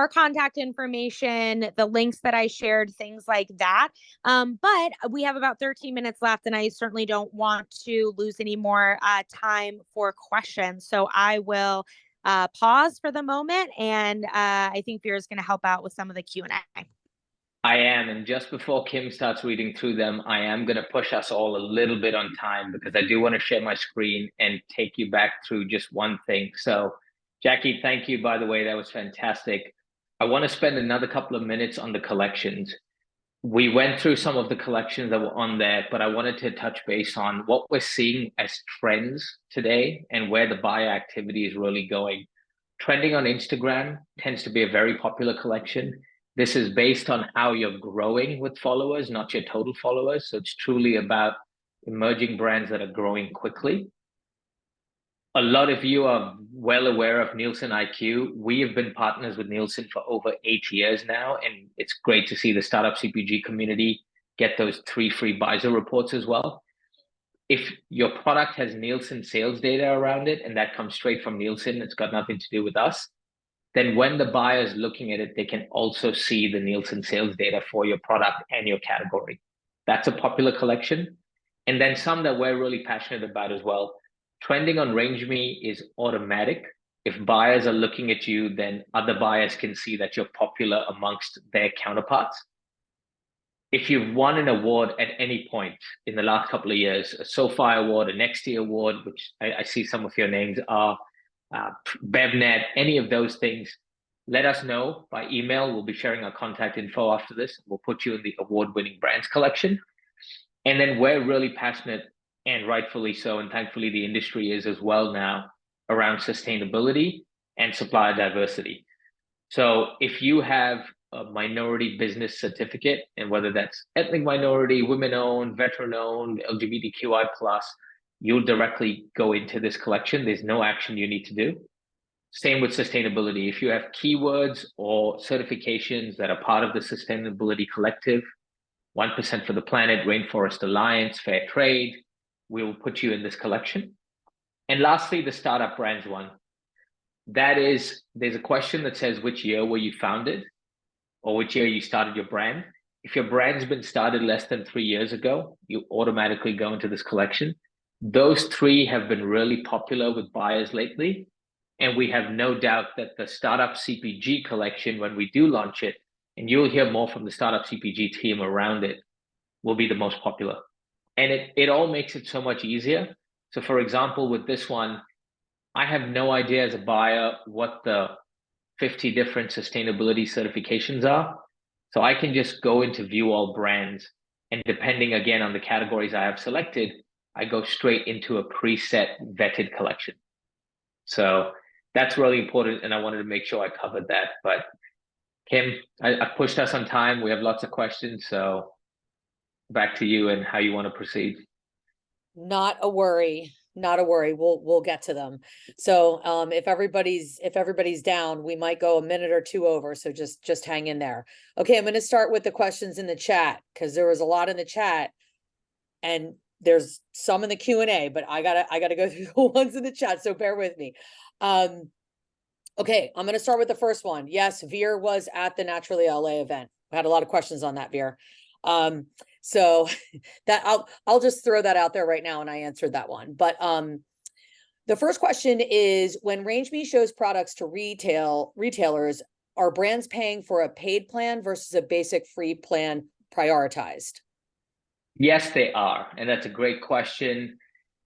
contact information, the links that I shared, things like that. But we have about 13 minutes left, and I certainly don't want to lose any more time for questions. So I will pause for the moment, and I think Veer is going to help out with some of the Q&A. I am. And just before Kim starts reading through them, I am going to push us all a little bit on time because I do want to share my screen and take you back through just one thing. So, Jackie, thank you, by the way. That was fantastic. I want to spend another couple of minutes on the collections. We went through some of the collections that were on there, but I wanted to touch base on what we're seeing as trends today and where the buyer activity is really going. Trending on Instagram tends to be a very popular collection. This is based on how you're growing with followers, not your total followers. So it's truly about emerging brands that are growing quickly. A lot of you are well aware of Nielsen IQ. We have been partners with Nielsen for over 8 years now, and it's great to see the startup CPG community get those 3 free Bizer reports as well. If your product has Nielsen sales data around it, and that comes straight from Nielsen, it's got nothing to do with us, then when the buyer is looking at it, they can also see the Nielsen sales data for your product and your category. That's a popular collection. And then some that we're really passionate about as well. Trending on RangeMe is automatic. If buyers are looking at you, then other buyers can see that you're popular amongst their counterparts. If you've won an award at any point in the last couple of years, a SoFi award, a Nexty award, which I see some of your names are, BevNet, any of those things, let us know by email. We'll be sharing our contact info after this. We'll put you in the award-winning brands collection. And then we're really passionate, and rightfully so, and thankfully the industry is as well now, around sustainability and supplier diversity. So if you have a minority business certificate, and whether that's ethnic minority, women-owned, veteran-owned, LGBTQI+, you'll directly go into this collection. There's no action you need to do. Same with sustainability. If you have keywords or certifications that are part of the Sustainability Collective, 1% for the Planet, Rainforest Alliance, Fair Trade, we will put you in this collection. And lastly, the Startup Brands one. That is, there's a question that says, which year were you founded? Or which year you started your brand? If your brand's been started less than 3 years ago, you automatically go into this collection. Those 3 have been really popular with buyers lately. And we have no doubt that the Startup CPG collection, when we do launch it, and you'll hear more from the Startup CPG team around it, will be the most popular. And it all makes it so much easier. So for example, with this one, I have no idea as a buyer what the 50 different sustainability certifications are. So I can just go into view all brands, and depending again on the categories I have selected, I go straight into a preset vetted collection. So that's really important, and I wanted to make sure I covered that. But Kim, I pushed us on time. We have lots of questions, so back to you and how you want to proceed. Not a worry. Not a worry. We'll get to them. So if everybody's down, we might go a minute or 2 over. So just hang in there. Okay, I'm going to start with the questions in the chat because there was a lot in the chat, and there's some in the Q&A, but I gotta go through the ones in the chat. So bear with me. Okay, I'm going to start with the first one. Yes, Veer was at the Naturally LA event. We had a lot of questions on that, Veer. So that I'll just throw that out there right now, and I answered that one. But the first question is, when RangeMe shows products to retailers, are brands paying for a paid plan versus a basic free plan prioritized? Yes, they are. And that's a great question.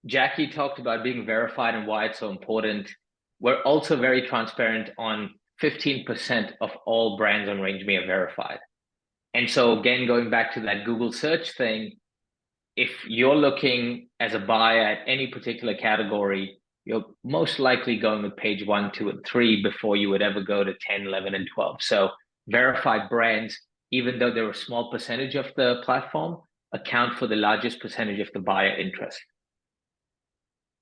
Jackie talked about being verified and why it's so important. We're also very transparent on 15% of all brands on RangeMe are verified. And so again, going back to that Google search thing, if you're looking as a buyer at any particular category, you're most likely going with page 1, 2, and 3 before you would ever go to 10, 11, and 12. So verified brands, even though they're a small percentage of the platform, account for the largest percentage of the buyer interest.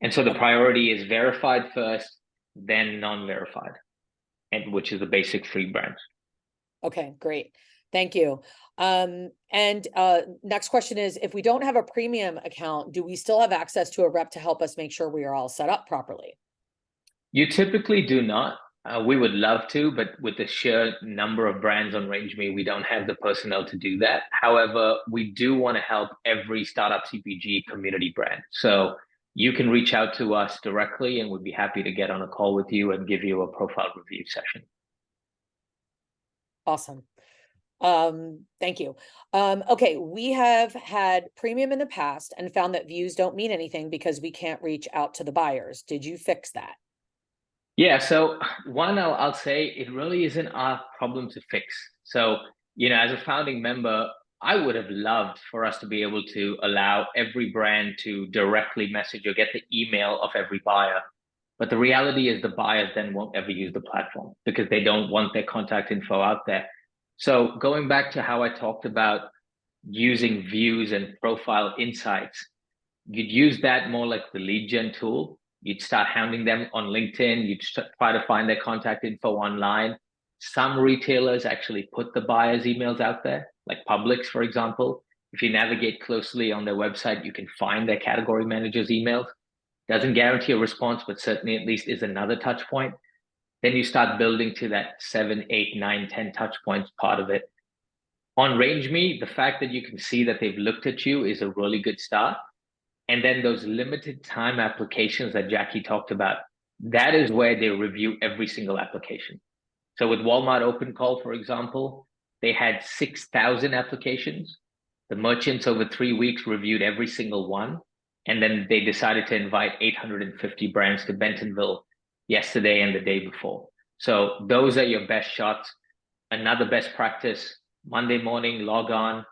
And so the priority is verified first, then non-verified, and which is the basic free brands. Okay, great. Thank you. Next question is, if we don't have a premium account, do we still have access to a rep to help us make sure we are all set up properly? You typically do not. We would love to, but with the sheer number of brands on RangeMe, we don't have the personnel to do that. However, we do want to help every startup CPG community brand. So you can reach out to us directly, and we'd be happy to get on a call with you and give you a profile review session. Awesome. Thank you. Okay, we have had premium in the past and found that views don't mean anything because we can't reach out to the buyers. Did you fix that? Yeah, so one, I'll say it really isn't our problem to fix. So, as a founding member, I would have loved for us to be able to allow every brand to directly message or get the email of every buyer. But the reality is the buyers then won't ever use the platform because they don't want their contact info out there. So going back to how I talked about using views and profile insights, you'd use that more like the lead gen tool. You'd start hounding them on LinkedIn. You'd try to find their contact info online. Some retailers actually put the buyers' emails out there, like Publix, for example. If you navigate closely on their website, you can find their category managers' emails. Doesn't guarantee a response, but certainly at least is another touch point. Then you start building to that 7, 8, 9, 10 touch points part of it. On RangeMe, the fact that you can see that they've looked at you is a really good start. And then those limited time applications that Jackie talked about, that is where they review every single application. So with Walmart Open Call, for example, they had 6,000 applications. The merchants over 3 weeks reviewed every single one. And then they decided to invite 850 brands to Bentonville yesterday and the day before. So those are your best shots. Another best practice, Monday morning, log on,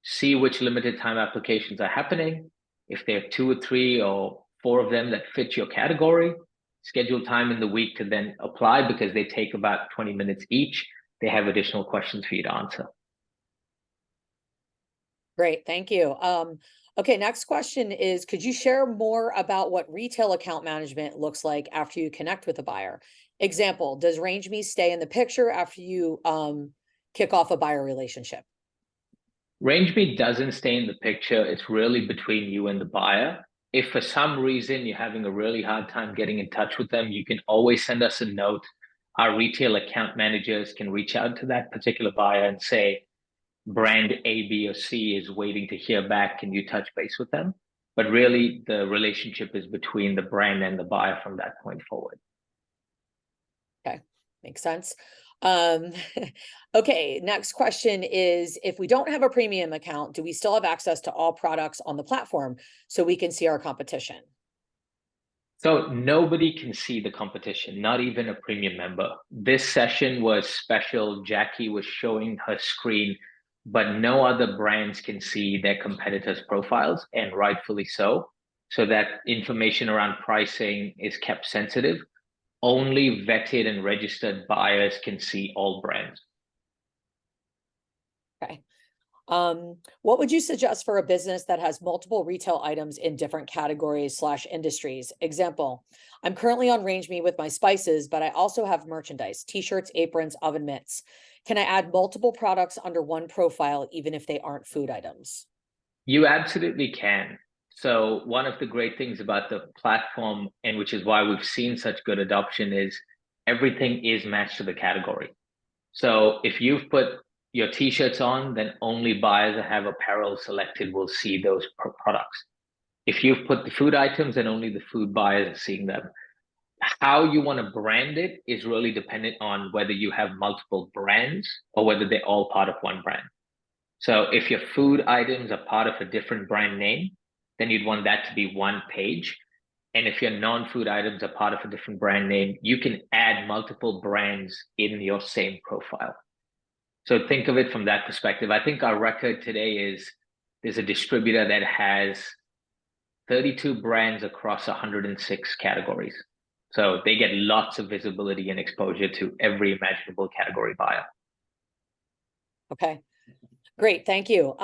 see which limited time applications are happening. If there are 2 or 3 or 4 of them that fit your category, schedule time in the week to then apply because they take about 20 minutes each. They have additional questions for you to answer. Great, thank you. Okay, next question is, could you share more about what retail account management looks like after you connect with a buyer? Example, does RangeMe stay in the picture after you kick off a buyer relationship? RangeMe doesn't stay in the picture. It's really between you and the buyer. If for some reason you're having a really hard time getting in touch with them, you can always send us a note. Our retail account managers can reach out to that particular buyer and say, brand A, B, or C is waiting to hear back. Can you touch base with them? But really, the relationship is between the brand and the buyer from that point forward. Okay, makes sense. Okay, next question is, if we don't have a premium account, do we still have access to all products on the platform so we can see our competition? So nobody can see the competition, not even a premium member. This session was special. Jackie was showing her screen, but no other brands can see their competitors' profiles, and rightfully so. So that information around pricing is kept sensitive. Only vetted and registered buyers can see all brands. Okay. What would you suggest for a business that has multiple retail items in different categories / industries? Example, I'm currently on RangeMe with my spices, but I also have merchandise, t-shirts, aprons, oven mitts. Can I add multiple products under one profile, even if they aren't food items? You absolutely can. So one of the great things about the platform, and which is why we've seen such good adoption, is everything is matched to the category. So if you've put your t-shirts on, then only buyers that have apparel selected will see those products. If you've put the food items, then only the food buyers are seeing them. How you want to brand it is really dependent on whether you have multiple brands or whether they're all part of one brand. So if your food items are part of a different brand name, then you'd want that to be one page. And if your non-food items are part of a different brand name, you can add multiple brands in your same profile. So think of it from that perspective. I think our record today is there's a distributor that has 32 brands across 106 categories. So they get lots of visibility and exposure to every imaginable category buyer. Okay, great, thank you.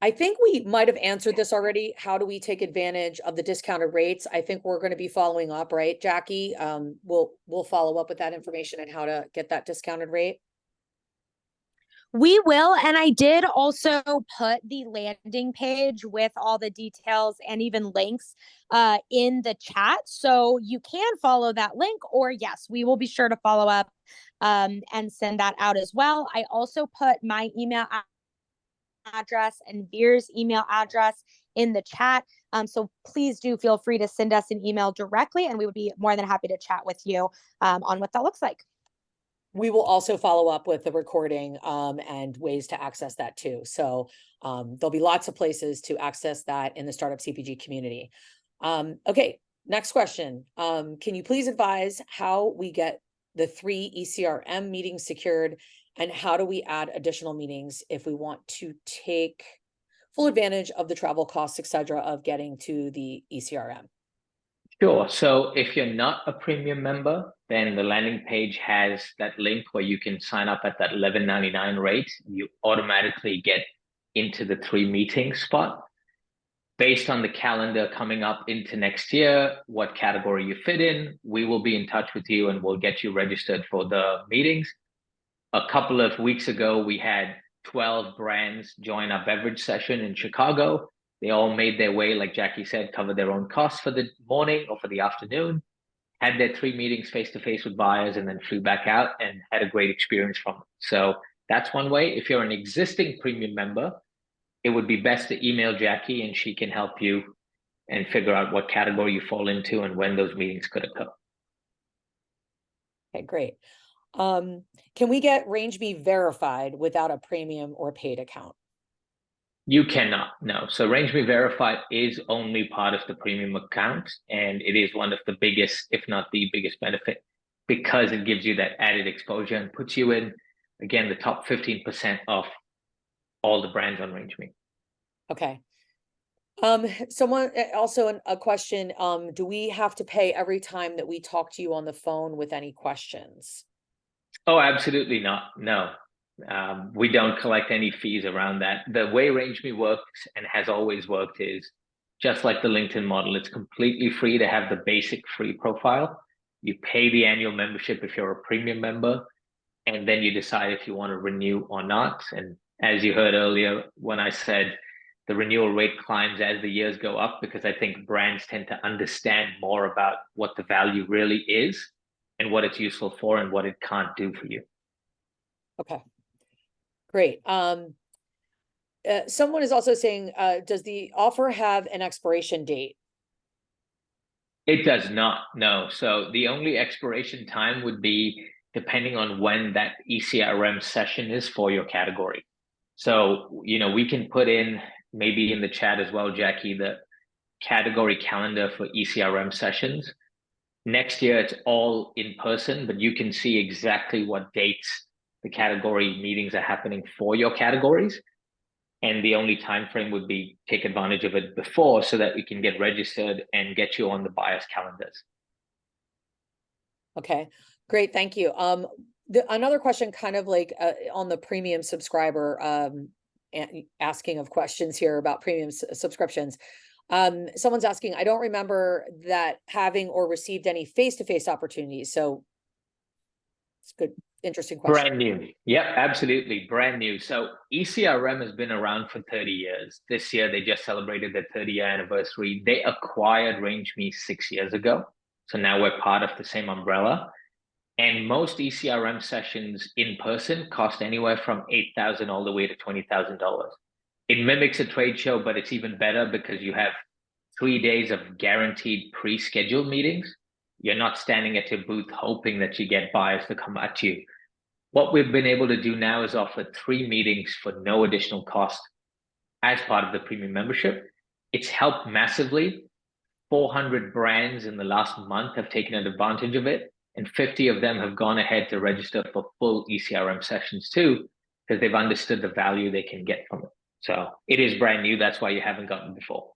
I think we might have answered this already. How do we take advantage of the discounted rates? I think we're going to be following up, right, Jackie? We'll follow up with that information and how to get that discounted rate. We will. And I did also put the landing page with all the details and even links in the chat. So you can follow that link, or yes, we will be sure to follow up and send that out as well. I also put my email address and Veer's email address in the chat. So please do feel free to send us an email directly, and we would be more than happy to chat with you on what that looks like. we will also follow up with the recording and ways to access that too. So there'll be lots of places to access that in the Startup CPG community. Okay, next question. Can you please advise how we get the 3 ECRM meetings secured, and how do we add additional meetings if we want to take full advantage of the travel costs, etc., of getting to the ECRM? Sure. So if you're not a premium member, then the landing page has that link where you can sign up at that $11.99 rate. You automatically get into the 3 meeting spot. Based on the calendar coming up into next year, what category you fit in, we will be in touch with you and we'll get you registered for the meetings. A couple of weeks ago, we had 12 brands join our beverage session in Chicago. They all made their way, like Jackie said, covered their own costs for the morning or for the afternoon, had their 3 meetings face-to-face with buyers, and then flew back out and had a great experience from it. So that's one way. If you're an existing premium member, it would be best to email Jackie and she can help you and figure out what category you fall into and when those meetings could occur. Okay, great. Can we get RangeMe verified without a premium or paid account? You cannot, no. So RangeMe Verified is only part of the premium account, and it is one of the biggest, if not the biggest benefit, because it gives you that added exposure and puts you in, again, the top 15% of all the brands on RangeMe. Okay. Someone also a question, do we have to pay every time that we talk to you on the phone with any questions? Oh, absolutely not. No, we don't collect any fees around that. The way RangeMe works and has always worked is just like the LinkedIn model. It's completely free to have the basic free profile. You pay the annual membership if you're a premium member, and then you decide if you want to renew or not. And as you heard earlier, when I said the renewal rate climbs as the years go up, because I think brands tend to understand more about what the value really is and what it's useful for and what it can't do for you. Okay, great. Someone is also saying, does the offer have an expiration date? It does not, no. So the only expiration time would be depending on when that ECRM session is for your category. So, we can put in maybe in the chat as well, Jackie, the category calendar for ECRM sessions. Next year, it's all in person, but you can see exactly what dates the category meetings are happening for your categories. And the only time frame would be take advantage of it before so that we can get registered and get you on the buyers' calendars. Okay, great, thank you. Another question kind of like on the premium subscriber, asking of questions here about premium subscriptions. Someone's asking, I don't remember that having or received any face-to-face opportunities. So it's good, interesting question. Brand new. Yep, absolutely. Brand new. So ECRM has been around for 30 years. This year, they just celebrated their 30-year anniversary. They acquired RangeMe 6 years ago. So now we're part of the same umbrella. And most ECRM sessions in person cost anywhere from $8,000 all the way to $20,000. It mimics a trade show, but it's even better because you have 3 days of guaranteed pre-scheduled meetings. You're not standing at your booth hoping that you get buyers to come at you. What we've been able to do now is offer 3 meetings for no additional cost as part of the premium membership. It's helped massively. 400 brands in the last month have taken advantage of it, and 50 of them have gone ahead to register for full ECRM sessions too, because they've understood the value they can get from it. So it is brand new. That's why you haven't gotten it before.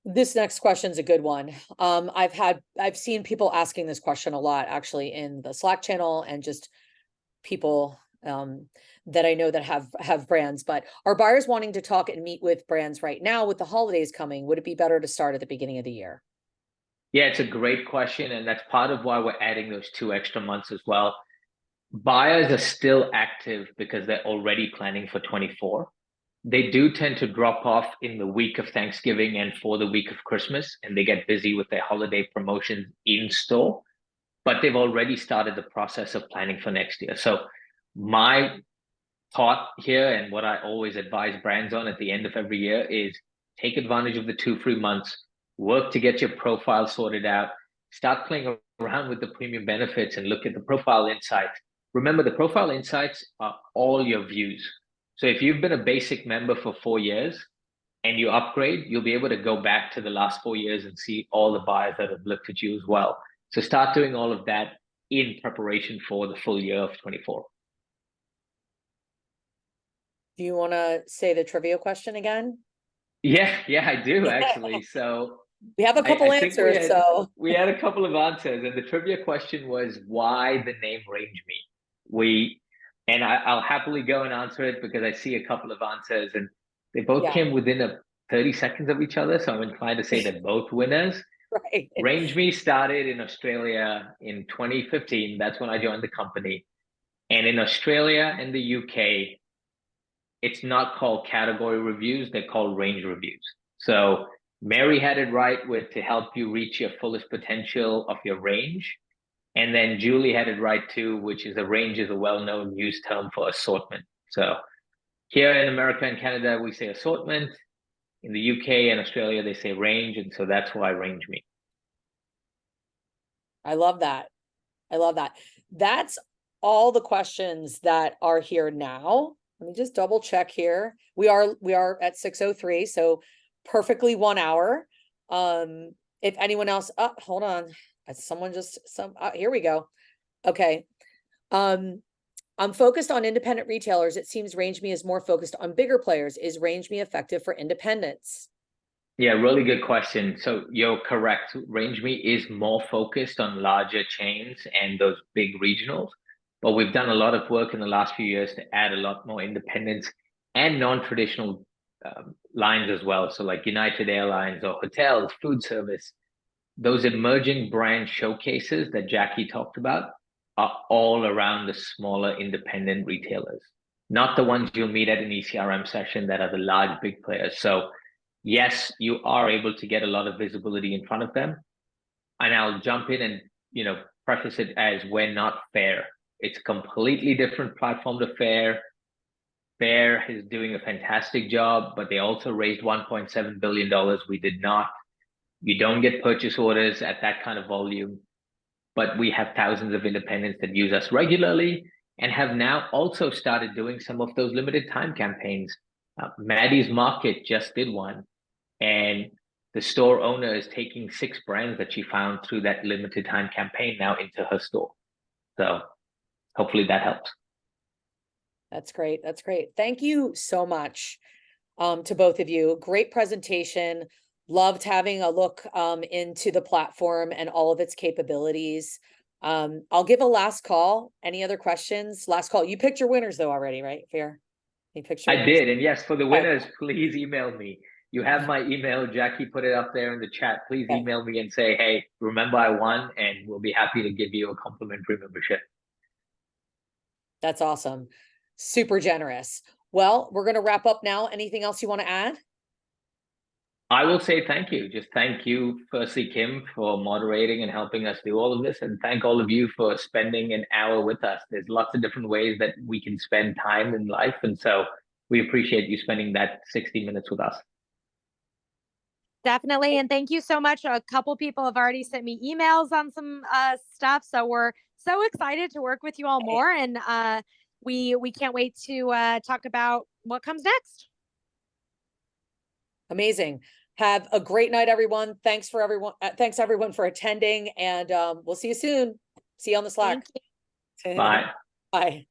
This next question is a good one. I've seen people asking this question a lot, actually, in the Slack channel and just people that I know that have brands. But are buyers wanting to talk and meet with brands right now with the holidays coming? Would it be better to start at the beginning of the year? Yeah, it's a great question, and that's part of why we're adding those 2 extra months as well. Buyers are still active because they're already planning for 24. They do tend to drop off in the week of Thanksgiving and for the week of Christmas, and they get busy with their holiday promotions in store, but they've already started the process of planning for next year. So my thought here, and what I always advise brands on at the end of every year, is take advantage of the 2 free months, work to get your profile sorted out, start playing around with the premium benefits and look at the profile insights, remember the profile insights are all your views. So if you've been a basic member for 4 years and you upgrade, you'll be able to go back to the last 4 years and see all the buyers that have looked at you as well. So start doing all of that in preparation for the full year of 24. Do you want to say the trivia question again? Yeah, I do actually. So we have a couple answers. We had a couple of answers, and the trivia question was why the name RangeMe. I'll happily go and answer it because I see a couple of answers, and they both came within 30 seconds of each other. So I'm inclined to say they're both winners. Right. RangeMe started in Australia in 2015. That's when I joined the company, and in Australia and the UK, it's not called category reviews, they're called range reviews. So Mary had it right with to help you reach your fullest potential of your range. And then Julie had it right too, which is a range is a well-known used term for assortment. So here in America and Canada, we say assortment. In the UK and Australia, they say range. And so that's why RangeMe. I love that. I love that. That's all the questions that are here now. Let me just double check here. We are at 6:03, so perfectly 1 hour. If anyone else, hold on. Here we go. Okay. I'm focused on independent retailers. It seems RangeMe is more focused on bigger players. Is RangeMe effective for independents? Yeah, really good question. So you're correct. RangeMe is more focused on larger chains and those big regionals. But we've done a lot of work in the last few years to add a lot more independents and non-traditional lines as well. So like United Airlines or hotels, food service, those emerging brand showcases that Jackie talked about are all around the smaller independent retailers, not the ones you'll meet at an ECRM session that are the large big players. So yes, you are able to get a lot of visibility in front of them. And I'll jump in and, preface it as we're not Fair. It's a completely different platform to Fair. Fair is doing a fantastic job, but they also raised $1.7 billion. We did not. You don't get purchase orders at that kind of volume, but we have thousands of independents that use us regularly and have now also started doing some of those limited time campaigns. Maddie's Market just did one, and the store owner is taking 6 brands that she found through that limited time campaign now into her store. So hopefully that helps. That's great. That's great. Thank you so much to both of you. Great presentation. Loved having a look into the platform and all of its capabilities. I'll give a last call. Any other questions? Last call. You picked your winners though already, right? Fair. You picked your winners. I did. And yes, for the winners, please email me. You have my email. Jackie put it up there in the chat. Please email me and say, hey, remember I won, and we'll be happy to give you a complimentary membership. That's awesome. Super generous. Well, we're going to wrap up now. Anything else you want to add? I will say thank you. Just thank you, firstly, Kim, for moderating and helping us do all of this. And thank all of you for spending an hour with us. There's lots of different ways that we can spend time in life. And so we appreciate you spending that 60 minutes with us. Definitely. And thank you so much. A couple people have already sent me emails on some stuff. So we're so excited to work with you all more. And we can't wait to talk about what comes next. Amazing. Have a great night, everyone. Thanks everyone for attending, and we'll see you soon. See you on the Slack. Bye. Bye.